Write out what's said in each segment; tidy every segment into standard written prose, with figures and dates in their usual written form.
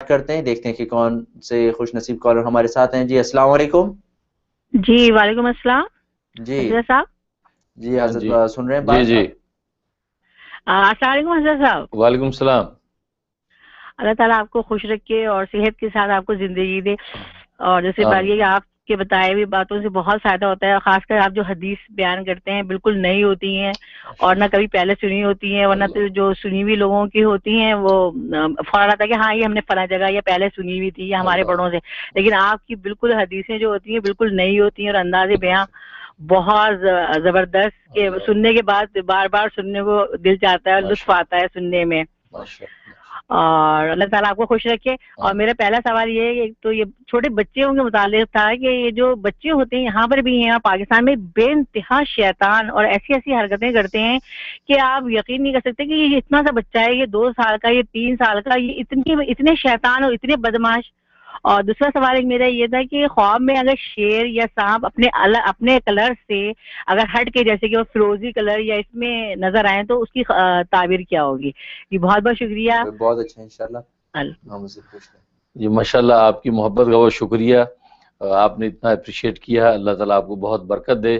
کرتے ہیں، دیکھتے ہیں کہ کون سے خوش نصیب کالر ہمارے ساتھ ہیں۔ جی السلام علیکم۔ جی وعلیکم السلام جی حضرت صاحب۔ جی حضرت سن رہے ہیں بات؟ جی السلام علیکم حضرت صاحب۔ وعلیکم السلام۔ اللہ تعالیٰ آپ کو خوش رکھے اور صحت کے ساتھ آپ کو زندگی دے، اور جیسے بات یہ کہ آپ کے بتائے ہوئی باتوں سے بہت فائدہ ہوتا ہے، خاص کر آپ جو حدیث بیان کرتے ہیں بالکل نئی ہوتی ہیں اور نہ کبھی پہلے سنی ہوتی ہیں، ورنہ تو جو سنی ہوئی لوگوں کی ہوتی ہیں وہ فوراً آتا ہے کہ ہاں یہ ہم نے فلاں جگہ یہ پہلے سنی ہوئی تھی یا ہمارے بڑوں سے، لیکن آپ کی بالکل حدیثیں جو ہوتی ہیں بالکل نئی ہوتی ہیں اور انداز بیاں بہت زبردست کہ سننے کے بعد بار بار سننے کو دل چاہتا ہے، لطف آتا ہے سننے میں، اور اللہ تعالیٰ آپ کو خوش رکھے۔ اور میرا پہلا سوال یہ ہے کہ تو یہ چھوٹے بچوں کے متعلق تھا کہ یہ جو بچے ہوتے ہیں یہاں پر بھی ہیں پاکستان میں بے انتہا شیطان اور ایسی ایسی حرکتیں کرتے ہیں کہ آپ یقین نہیں کر سکتے کہ یہ اتنا سا بچہ ہے، یہ 2 سال کا، یہ 3 سال کا، یہ اتنے شیطان اور اتنے بدماش۔ اور دوسرا سوال ایک میرا یہ تھا کہ خواب میں اگر شیر یا سانپ اپنے کلر سے اگر ہٹ کے جیسے کہ وہ فیروزی کلر یا اس میں نظر آئے تو اس کی تعبیر کیا ہوگی؟ جی بہت بہت شکریہ۔ بہت اچھا، انشاءاللہ ہم سے پوچھتے ہیں۔ جی ماشاءاللہ، آپ کی محبت کا بہت شکریہ، آپ نے اتنا اپریشیٹ کیا، اللہ تعالیٰ آپ کو بہت برکت دے۔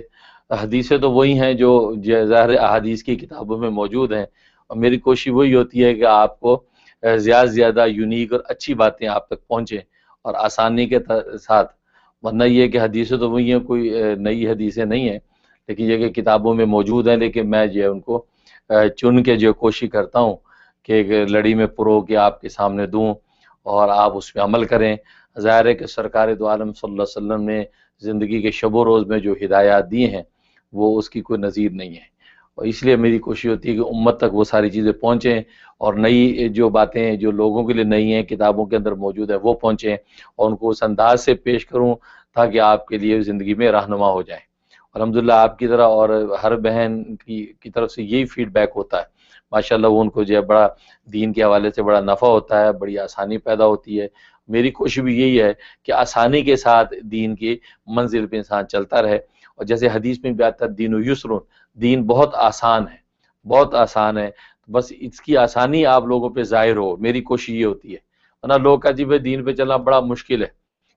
حدیثیں تو وہی ہیں جو ظاہر احادیث کی کتابوں میں موجود ہیں، اور میری کوشش وہی ہوتی ہے کہ آپ کو زیادہ سے زیادہ یونیک اور اچھی باتیں آپ تک پہنچیں اور آسانی کے ساتھ، ورنہ یہ کہ حدیثیں تو وہی ہیں، کوئی نئی حدیثیں نہیں ہیں، لیکن یہ کہ کتابوں میں موجود ہیں، لیکن میں جو ہے ان کو چن کے جو کوشش کرتا ہوں کہ ایک لڑی میں پرو کے آپ کے سامنے دوں اور آپ اس پہ عمل کریں۔ ظاہر ہے کہ سرکار دو عالم صلی اللہ علیہ وسلم نے زندگی کے شب و روز میں جو ہدایات دی ہیں وہ اس کی کوئی نظیر نہیں ہے، اور اس لیے میری کوشش ہوتی ہے کہ امت تک وہ ساری چیزیں پہنچیں، اور نئی جو باتیں جو لوگوں کے لیے نئی ہیں کتابوں کے اندر موجود ہیں وہ پہنچیں، اور ان کو اس انداز سے پیش کروں تاکہ آپ کے لیے زندگی میں رہنما ہو جائیں۔ الحمدللہ آپ کی طرح اور ہر بہن کی طرف سے یہی فیڈ بیک ہوتا ہے، ماشاءاللہ وہ ان کو جو ہے بڑا دین کے حوالے سے بڑا نفع ہوتا ہے، بڑی آسانی پیدا ہوتی ہے۔ میری کوشش بھی یہی ہے کہ آسانی کے ساتھ دین کی منزل پہ انسان چلتا رہے، اور جیسے حدیث میں بھی آتا ہے دین و یسرون، دین بہت آسان ہے، بہت آسان ہے، بس اس کی آسانی آپ لوگوں پہ ظاہر ہو، میری کوشش یہ ہوتی ہے۔ ورنہ لوگ کہتے ہیں دین پہ چلنا بڑا مشکل ہے،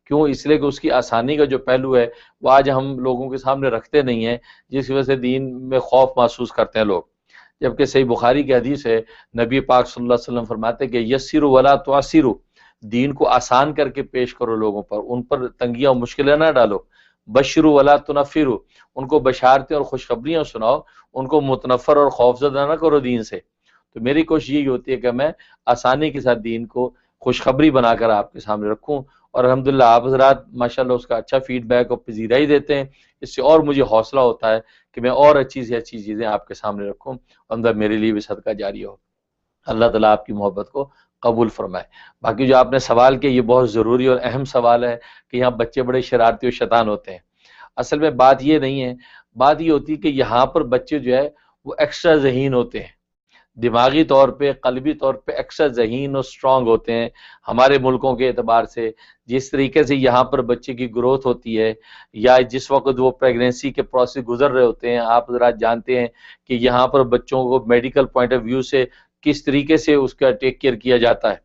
کیوں؟ اس لیے کہ اس کی آسانی کا جو پہلو ہے وہ آج ہم لوگوں کے سامنے رکھتے نہیں ہیں، جس کی وجہ سے دین میں خوف محسوس کرتے ہیں لوگ۔ جبکہ صحیح بخاری کی حدیث ہے، نبی پاک صلی اللہ علیہ وسلم فرماتے ہیں کہ یسروا ولا تعسروا، دین کو آسان کر کے پیش کرو لوگوں پر، ان پر تنگیاں اور مشکلیں نہ ڈالو۔ بشروا ولا تنفروا، ان کو بشارتیں اور خوشخبریاں سناؤ، ان کو متنفر اور خوفزدہ نہ کرو دین سے۔ تو میری کوشش یہی ہوتی ہے کہ میں آسانی کے ساتھ دین کو خوشخبری بنا کر آپ کے سامنے رکھوں، اور الحمدللہ آپ حضرات ماشاءاللہ اس کا اچھا فیڈ بیک اور پذیرائی دیتے ہیں، اس سے اور مجھے حوصلہ ہوتا ہے کہ میں اور اچھی سے اچھی چیزیں آپ کے سامنے رکھوں، اندر میرے لیے بھی صدقہ جاری ہو۔ اللہ تعالیٰ آپ کی محبت کو قبول فرمائے۔ باقی جو آپ نے سوال کیا یہ بہت ضروری اور اہم سوال ہے کہ یہاں بچے بڑے شرارتی اور شیطان ہوتے ہیں۔ اصل میں بات یہ نہیں ہے، بات یہ ہوتی ہے کہ یہاں پر بچے جو ہے وہ ایکسٹرا ذہین ہوتے ہیں، دماغی طور پہ قلبی طور پہ ایکسٹرا ذہین اور سٹرونگ ہوتے ہیں ہمارے ملکوں کے اعتبار سے۔ جس طریقے سے یہاں پر بچے کی گروتھ ہوتی ہے، یا جس وقت وہ پریگنینسی کے پروسیس گزر رہے ہوتے ہیں، آپ حضرات جانتے ہیں کہ یہاں پر بچوں کو میڈیکل پوائنٹ آف ویو سے کس طریقے سے اس کا ٹیک کیئر کیا جاتا ہے،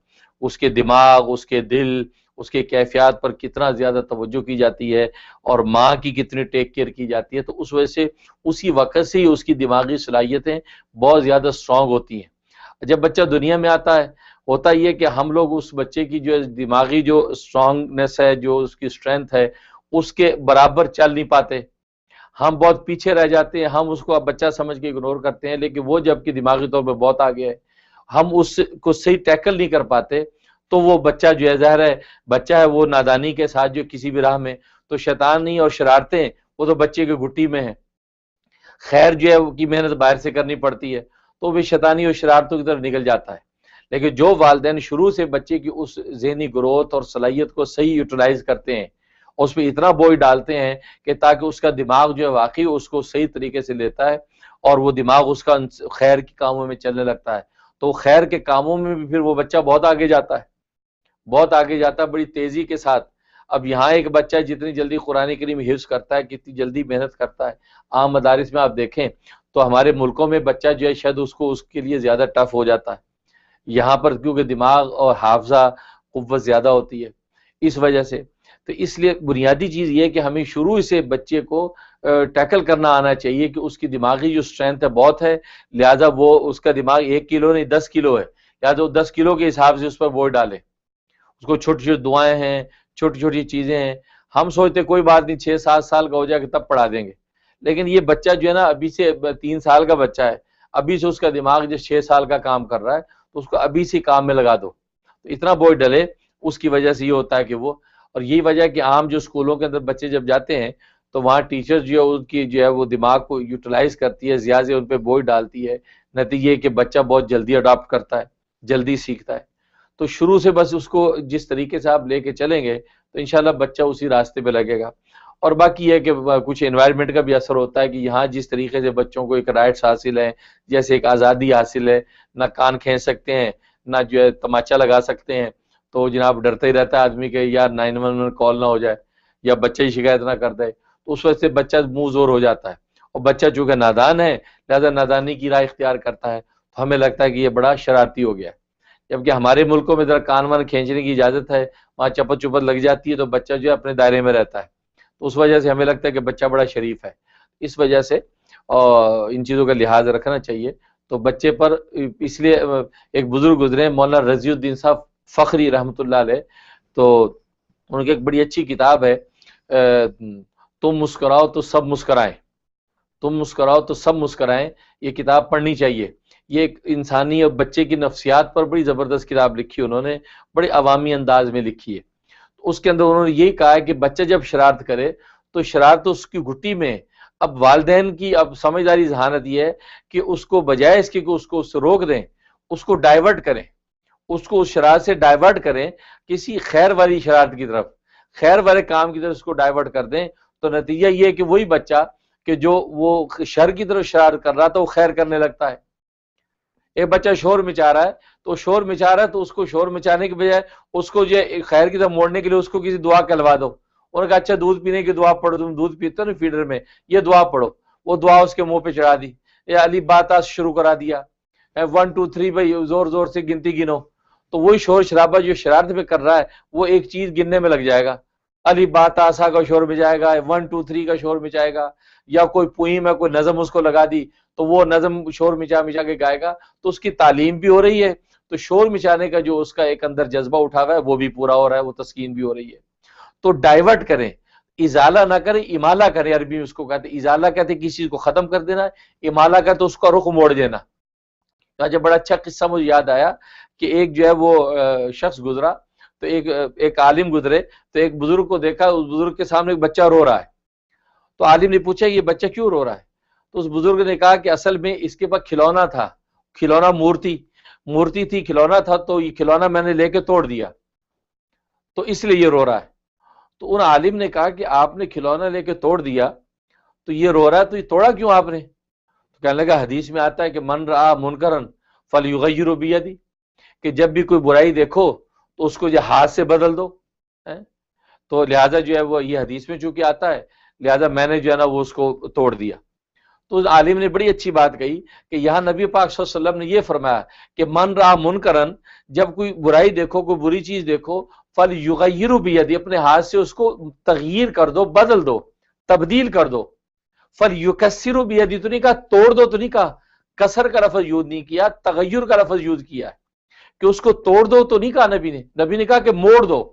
اس کے دماغ، اس کے دل، اس کے کیفیات پر کتنا زیادہ توجہ کی جاتی ہے، اور ماں کی کتنی ٹیک کیئر کی جاتی ہے، تو اس وجہ سے اسی وقت سے ہی اس کی دماغی صلاحیتیں بہت زیادہ سٹرونگ ہوتی ہیں۔ جب بچہ دنیا میں آتا ہے، ہوتا یہ کہ ہم لوگ اس بچے کی جو دماغی جو سٹرونگنس ہے، جو اس کی اسٹرینتھ ہے، اس کے برابر چل نہیں پاتے، ہم بہت پیچھے رہ جاتے ہیں، ہم اس کو اب بچہ سمجھ کے اگنور کرتے ہیں، لیکن وہ جب کہ دماغی طور پہ بہت آگے ہے، ہم اس کو صحیح ٹیکل نہیں کر پاتے، تو وہ بچہ جو ہے ظاہر ہے بچہ ہے وہ نادانی کے ساتھ جو کسی بھی راہ میں، تو شیطانی اور شرارتیں وہ تو بچے کے گھٹی میں ہیں، خیر جو ہے کی محنت باہر سے کرنی پڑتی ہے، تو وہ شیطانی اور شرارتوں کی طرف نکل جاتا ہے۔ لیکن جو والدین شروع سے بچے کی اس ذہنی گروتھ اور صلاحیت کو صحیح یوٹیلائز کرتے ہیں، اس پہ اتنا بوجھ ڈالتے ہیں کہ تاکہ اس کا دماغ جو ہے واقعی اس کو صحیح طریقے سے لیتا ہے، اور وہ دماغ اس کا خیر کے کاموں میں چلنے لگتا ہے، تو خیر کے کاموں میں بھی پھر وہ بچہ بہت آگے جاتا ہے، بہت آگے جاتا ہے بڑی تیزی کے ساتھ۔ اب یہاں ایک بچہ جتنی جلدی قرآن کریم حفظ کرتا ہے، کتنی جلدی محنت کرتا ہے، عام مدارس میں آپ دیکھیں تو ہمارے ملکوں میں بچہ جو ہے شاید اس کے لیے زیادہ ٹف ہو جاتا ہے، یہاں پر کیونکہ دماغ اور حافظہ قوت زیادہ ہوتی ہے اس وجہ سے. تو اس لیے بنیادی چیز یہ ہے کہ ہمیں شروع سے بچے کو ٹیکل کرنا آنا چاہیے کہ اس کی دماغی جو اسٹرینتھ ہے بہت ہے، لہٰذا وہ اس کا دماغ 1 کلو نہیں 10 کلو ہے، لہٰذا وہ 10 کلو کے حساب سے اس پر ووٹ ڈالے. اس کو چھوٹی چھوٹی دعائیں ہیں، چھوٹی چھوٹی چیزیں ہیں. ہم سوچتے کوئی بات نہیں 6-7 سال کا ہو جائے کہ تب پڑھا دیں گے، لیکن یہ بچہ جو ہے نا ابھی سے 3 سال کا بچہ ہے، ابھی سے اس کا دماغ جو 6 سال کا کام کر رہا ہے تو اس کو ابھی سے کام میں لگا دو. تو اتنا بوجھ ڈلے، اس کی وجہ سے یہ ہوتا ہے کہ وہ، اور یہی وجہ ہے کہ عام جو اسکولوں کے اندر بچے جب جاتے ہیں تو وہاں ٹیچر جو ہے ان کی جو ہے وہ دماغ کو یوٹیلائز کرتی ہے، زیادہ ان پہ بوجھ ڈالتی ہے. نتیجہ یہ کہ بچہ بہت جلدی اڈاپٹ کرتا ہے، جلدی سیکھتا ہے. تو شروع سے بس اس کو جس طریقے سے آپ لے کے چلیں گے تو انشاءاللہ بچہ اسی راستے پہ لگے گا. اور باقی یہ کہ کچھ انوائرمنٹ کا بھی اثر ہوتا ہے کہ یہاں جس طریقے سے بچوں کو ایک رائٹس حاصل ہیں، جیسے ایک آزادی حاصل ہے، نہ کان کھینچ سکتے ہیں، نہ جو ہے تماچا لگا سکتے ہیں، تو جناب ڈرتا ہی رہتا ہے آدمی کہ یار 911 کال نہ ہو جائے یا بچہ ہی شکایت نہ کر دے. تو اس وجہ سے بچہ منہ زور ہو جاتا ہے، اور بچہ چونکہ نادان ہے لہذا نادانی کی راہ اختیار کرتا ہے. تو ہمیں لگتا ہے کہ یہ بڑا شرارتی ہو گیا ہے، جبکہ ہمارے ملکوں میں ذرا کان وان کھینچنے کی اجازت ہے، وہاں چپت چپت لگ جاتی ہے تو بچہ جو ہے اپنے دائرے میں رہتا ہے. تو اس وجہ سے ہمیں لگتا ہے کہ بچہ بڑا شریف ہے. اس وجہ سے ان چیزوں کا لحاظ رکھنا چاہیے. تو بچے پر اس لیے ایک بزرگ گزرے مولانا رضی الدین صاحب فخری رحمۃ اللہ علیہ، تو ان کی ایک بڑی اچھی کتاب ہے تم مسکراؤ تو سب مسکرائیں، تم مسکراؤ تو سب مسکرائیں. یہ کتاب پڑھنی چاہیے. یہ ایک انسانی اور بچے کی نفسیات پر بڑی زبردست کتاب لکھی انہوں نے، بڑے عوامی انداز میں لکھی ہے. اس کے اندر انہوں نے یہی کہا ہے کہ بچہ جب شرارت کرے تو شرارت اس کی گھٹی میں. اب والدین کی اب سمجھداری ذہانت یہ ہے کہ اس کو بجائے اس کی کہ اس کو اس سے روک دیں، اس کو ڈائیورٹ کریں، اس کو اس شرارت سے ڈائیورٹ کریں کسی خیر والی شرارت کی طرف، خیر والے کام کی طرف اس کو ڈائیورٹ کر دیں. تو نتیجہ یہ ہے کہ وہی بچہ کہ جو وہ شر کی طرف شرارت کر رہا تھا وہ خیر کرنے لگتا ہے. ایک بچہ شور مچا رہا ہے تو شور مچا رہا ہے تو اس کو شور مچانے کے بجائے اس کو جو خیر کی طرف موڑنے کے لیے اس کو کسی دعا کہلوا دو. انہوں نے کہا اچھا دودھ پینے کی دعا پڑھو، تم دودھ پیتے ہو نا فیڈر میں، یہ دعا پڑھو. وہ دعا اس کے منہ پہ چڑھا دی، یہ علی باتا شروع کرا دیا، 1 2 3 بھائی زور زور سے گنتی گنو. تو وہی شور شرابہ جو شرارت پہ کر رہا ہے وہ ایک چیز گننے میں لگ جائے گا، علی باتا سا کا شور مچائے گا، 1 2 3 کا شور مچائے گا، یا کوئی پوئم ہے کوئی نظم اس کو لگا دی تو وہ نظم شور مچا مچا کے گائے گا. تو اس کی تعلیم بھی ہو رہی ہے، تو شور مچانے کا جو اس کا ایک اندر جذبہ اٹھا ہوا ہے وہ بھی پورا ہو رہا ہے، وہ تسکین بھی ہو رہی ہے. تو ڈائیورٹ کریں، ازالہ نہ کریں، امالہ کریں. عربی میں اس کو کہتے ہیں ازالہ، کہتے ہیں کسی چیز کو ختم کر دینا، امالہ کہتے ہیں اس کا رخ موڑ دینا. جب بڑا اچھا قصہ مجھے یاد آیا کہ ایک جو ہے وہ شخص گزرا تو ایک عالم گزرے تو ایک بزرگ کو دیکھا، اس بزرگ کے سامنے ایک بچہ رو رہا ہے. تو عالم نے پوچھا یہ بچہ کیوں رو رہا ہے؟ تو اس بزرگ نے کہا کہ اصل میں اس کے پاس کھلونا تھا، کھلونا مورتی تھی، کھلونا تھا، تو یہ کھلونا میں نے لے کے توڑ دیا تو اس لیے یہ رو رہا ہے. تو ان عالم نے کہا کہ آپ نے کھلونا لے کے توڑ دیا تو یہ رو رہا ہے، تو یہ توڑا کیوں آپ نے؟ تو کہنے لگا حدیث میں آتا ہے کہ من رآ منکرن فلیغیرہ بیدی، کہ جب بھی کوئی برائی دیکھو تو اس کو جو ہاتھ سے بدل دو. تو لہٰذا جو ہے وہ یہ حدیث میں چونکہ آتا ہے لہٰذا میں نے جو ہے نا وہ اس کو توڑ دیا. تو اس عالم نے بڑی اچھی بات کہی کہ یہاں نبی پاک صلی اللہ علیہ وسلم نے یہ فرمایا کہ من رآ منکرن، جب کوئی برائی دیکھو، کوئی بری چیز دیکھو، فلیغیرہ بیدی، اپنے ہاتھ سے اس کو تغییر کر دو، بدل دو، تبدیل کر دو. فلیکسرہ بیدی تو نہیں کہا توڑ دو، تو نہیں کہا، کسر کا لفظ یوز نہیں کیا، تغیر کا لفظ یوز کیا ہے کہ اس کو توڑ دو تو نہیں کہا نبی نے کہا کہ موڑ دو.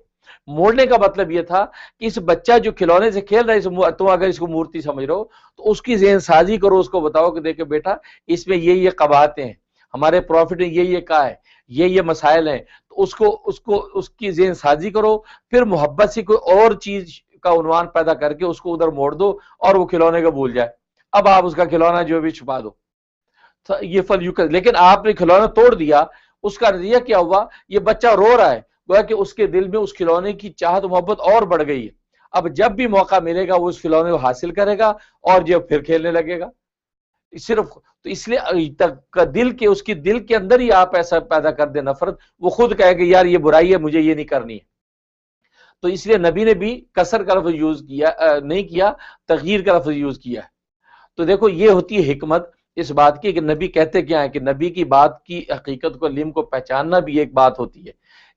موڑنے کا مطلب یہ تھا کہ اس بچہ جو کھلونے سے کھیل رہا ہے، تم اگر اس کو مورتی سمجھ رہے ہو تو اس کی ذہن سازی کرو، اس کو بتاؤ کہ دیکھو بیٹا اس میں یہ قباحتیں ہیں، ہمارے پروفٹ نے یہ کہا ہے، یہ مسائل ہیں. تو اس کی ذہن سازی کرو، پھر محبت سے کوئی اور چیز کا عنوان پیدا کر کے اس کو ادھر موڑ دو اور وہ کھلونے کا بھول جائے. اب آپ اس کا کھلونا جو بھی چھپا دو. یہ لیکن آپ نے کھلونا توڑ دیا، اس کا نتیجہ کیا ہوا؟ یہ بچہ رو رہا ہے، گویا کہ اس کے دل میں اس کھلونے کی چاہت محبت اور بڑھ گئی ہے. اب جب بھی موقع ملے گا وہ اس کھلونے کو حاصل کرے گا اور جو پھر کھیلنے لگے گا. صرف تو اس لیے اس کی دل کے اندر ہی آپ ایسا پیدا کر دیں نفرت، وہ خود کہے کہ یار یہ برائی ہے، مجھے یہ نہیں کرنی ہے. تو اس لیے نبی نے بھی کسر کا لفظ یوز کیا نہیں کیا، تغییر کا لفظ یوز کیا. تو دیکھو یہ ہوتی ہے حکمت اس بات کی کہ نبی کہتے کیا ہے، کہ نبی کی بات کی حقیقت کو، علم کو پہچاننا بھی ایک بات ہوتی ہے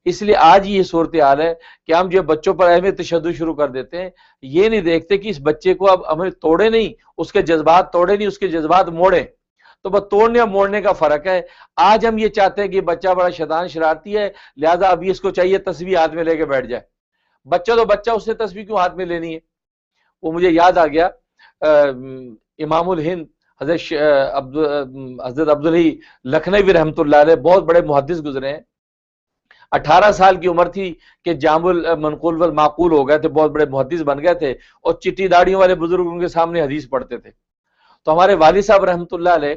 اس لیے آج یہ صورتحال ہے کہ ہم جو بچوں پر اہمیت تشدد شروع کر دیتے ہیں، یہ نہیں دیکھتے کہ اس بچے کو اب ہمیں توڑے نہیں، اس کے جذبات توڑے نہیں، اس کے جذبات موڑے. تو بس توڑنے اور موڑنے کا فرق ہے. آج ہم یہ چاہتے ہیں کہ بچہ بڑا شیطان شرارتی ہے، لہذا ابھی اس کو چاہیے تسبیح ہاتھ میں لے کے بیٹھ جائے. بچہ تو بچہ، اس نے تسبیح کیوں ہاتھ میں لینی ہے؟ وہ مجھے یاد آ گیا امام الہند حضرت عبدالحی لکھنوی رحمۃ اللہ علیہ، بہت بڑے محدث گزرے ہیں. 18 سال کی عمر تھی کہ جامع المنقول والمعقول ہو گئے تھے، بہت بڑے محدث بن گئے تھے، اور چٹی داڑیوں والے بزرگ ان کے سامنے حدیث پڑھتے تھے. تو ہمارے والد صاحب رحمۃ اللہ علیہ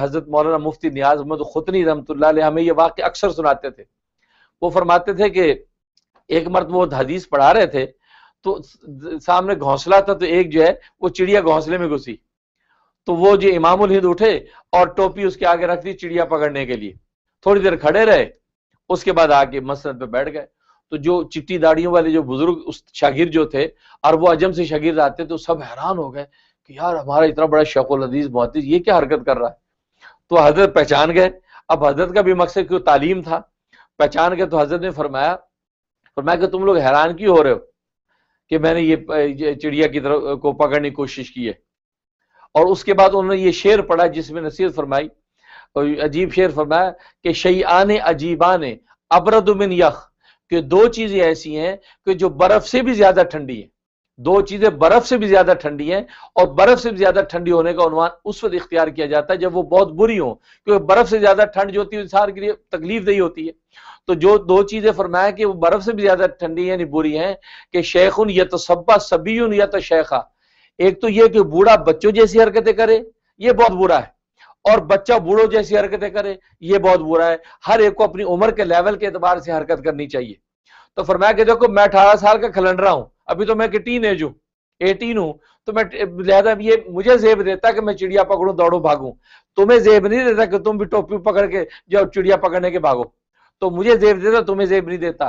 حضرت مولانا مفتی نیاز احمد ختنی رحمۃ اللہ علیہ ہمیں یہ واقعہ اکثر سناتے تھے. وہ فرماتے تھے کہ ایک مرتبہ وہ حدیث پڑھا رہے تھے تو سامنے گھونسلہ تھا، تو ایک جو ہے وہ چڑیا گھونسلے میں گھسی. تو وہ جو امام الہند اٹھے اور ٹوپی اس کے آگے رکھ دی چڑیا پکڑنے کے لیے. تھوڑی دیر کھڑے رہے، اس کے بعد آ کے مسند پہ بیٹھ گئے. تو جو چٹی داڑیوں والے جو بزرگ اس شاگرد جو تھے، اور وہ عجم سے شاگرد آتے تو سب حیران ہو گئے کہ یار ہمارا اتنا بڑا شیخ الحدیث محدث یہ کیا حرکت کر رہا ہے. تو حضرت پہچان گئے. اب حضرت کا بھی مقصد کیوں تعلیم تھا. پہچان گئے تو حضرت نے فرمایا کہ تم لوگ حیران کیوں ہو رہے ہو کہ میں نے یہ چڑیا کی طرف کو پکڑنے کی کوشش کی ہے. اور اس کے بعد انہوں نے یہ شعر پڑھا جس میں نصیحت فرمائی، اور عجیب شعر فرمایا کہ شیئان عجیبان ابرد من یخ، کہ دو چیزیں ایسی ہیں کہ جو برف سے بھی زیادہ ٹھنڈی ہیں. دو چیزیں برف سے بھی زیادہ ٹھنڈی ہیں، اور برف سے بھی زیادہ ٹھنڈی ہونے کا عنوان اس وقت اختیار کیا جاتا ہے جب وہ بہت بری ہوں، کیونکہ برف سے زیادہ ٹھنڈ جو ہوتی ہے انسان کے لیے تکلیف دہ ہوتی ہے. تو جو دو چیزیں فرمایا کہ وہ برف سے بھی زیادہ ٹھنڈی ہیں یعنی بری ہیں، کہ شیخ یتصبا صبی یتشیخا، ایک تو یہ کہ بوڑھا بچوں جیسی حرکتیں کرے، یہ بہت برا ہے، اور بچہ بوڑھوں جیسی حرکتیں کرے، یہ بہت برا ہے. ہر ایک کو اپنی عمر کے لیول کے اعتبار سے حرکت کرنی چاہیے. تو فرمایا کہ دیکھو میں 18 سال کا کھلنڈرا ہوں، ابھی تو میں کہ ٹین ایج ہوں، 18 ہوں، تو میں لہذا یہ مجھے زیب دیتا کہ میں چڑیا پکڑوں دوڑوں بھاگوں. تمہیں زیب نہیں دیتا کہ تم بھی ٹوپی پکڑ کے جو چڑیا پکڑنے کے بھاگو. تو مجھے زیب دیتا، تمہیں زیب نہیں دیتا.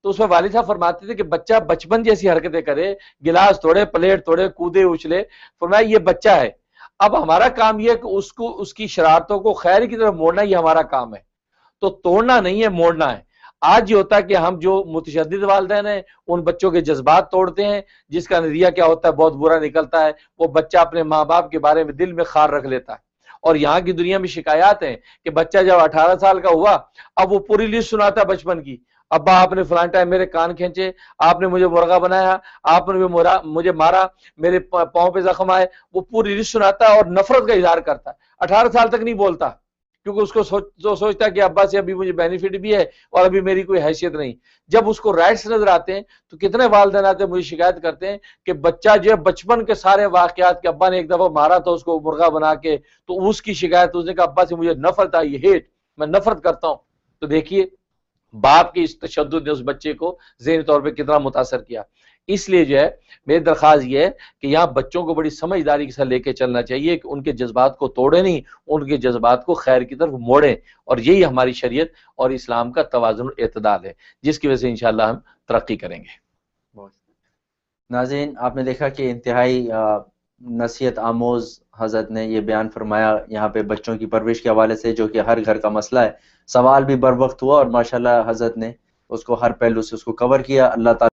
تو اس میں والد صاحب فرماتے تھے کہ بچہ بچپن جیسی حرکتیں کرے، گلاس توڑے، پلیٹ توڑے، کودے اچھلے. فرمایا یہ بچہ ہے، اب ہمارا کام یہ کہ اس کی شرارتوں کو خیر کی طرف موڑنا، یہ ہمارا کام ہے. تو توڑنا نہیں ہے، موڑنا ہے. آج یہ ہوتا ہے کہ ہم جو متشدد والدین ہیں ان بچوں کے جذبات توڑتے ہیں، جس کا نتیجہ کیا ہوتا ہے بہت برا نکلتا ہے. وہ بچہ اپنے ماں باپ کے بارے میں دل میں خار رکھ لیتا ہے. اور یہاں کی دنیا میں شکایات ہیں کہ بچہ جب 18 سال کا ہوا اب وہ پوری لسٹ سناتا ہے بچپن کی. ابا آپ نے فلان ٹائم میرے کان کھینچے، آپ نے مجھے مرغا بنایا، آپ نے مجھے مارا، میرے پاؤں پہ زخم آئے. وہ پوری لسٹ سناتا ہے اور نفرت کا اظہار کرتا ہے. 18 سال تک نہیں بولتا کیونکہ اس کو سوچتا ہے کہ ابا سے ابھی مجھے بینیفٹ بھی ہے اور ابھی میری کوئی حیثیت نہیں. جب اس کو رائٹس نظر آتے ہیں تو کتنے والدین آتے ہیں مجھے شکایت کرتے ہیں کہ بچہ جو ہے بچپن کے سارے واقعات کہ ابا نے ایک دفعہ مارا تھا اس کو مرغا بنا کے، تو اس کی شکایت، اس نے کہا ابا سے مجھے نفرت آئی، ہیٹ، میں نفرت کرتا ہوں. تو دیکھیے باپ کی اس تشدد نے اس بچے کو ذہنی طور پہ کتنا متاثر کیا. اس لیے جو ہے میری درخواست یہ ہے کہ یہاں بچوں کو بڑی سمجھداری کے ساتھ لے کے چلنا چاہیے کہ ان کے جذبات کو توڑے نہیں، ان کے جذبات کو خیر کی طرف موڑیں. اور یہی ہماری شریعت اور اسلام کا توازن اور اعتدال ہے، جس کی وجہ سے انشاءاللہ ہم ترقی کریں گے. ناظرین، آپ نے دیکھا کہ انتہائی نصیحت آموز حضرت نے یہ بیان فرمایا یہاں پہ بچوں کی پرورش کے حوالے سے، جو کہ ہر گھر کا مسئلہ ہے. سوال بھی بر وقت ہوا اور ماشاءاللہ حضرت نے اس کو ہر پہلو سے اس کو کور کیا. اللہ تعالیٰ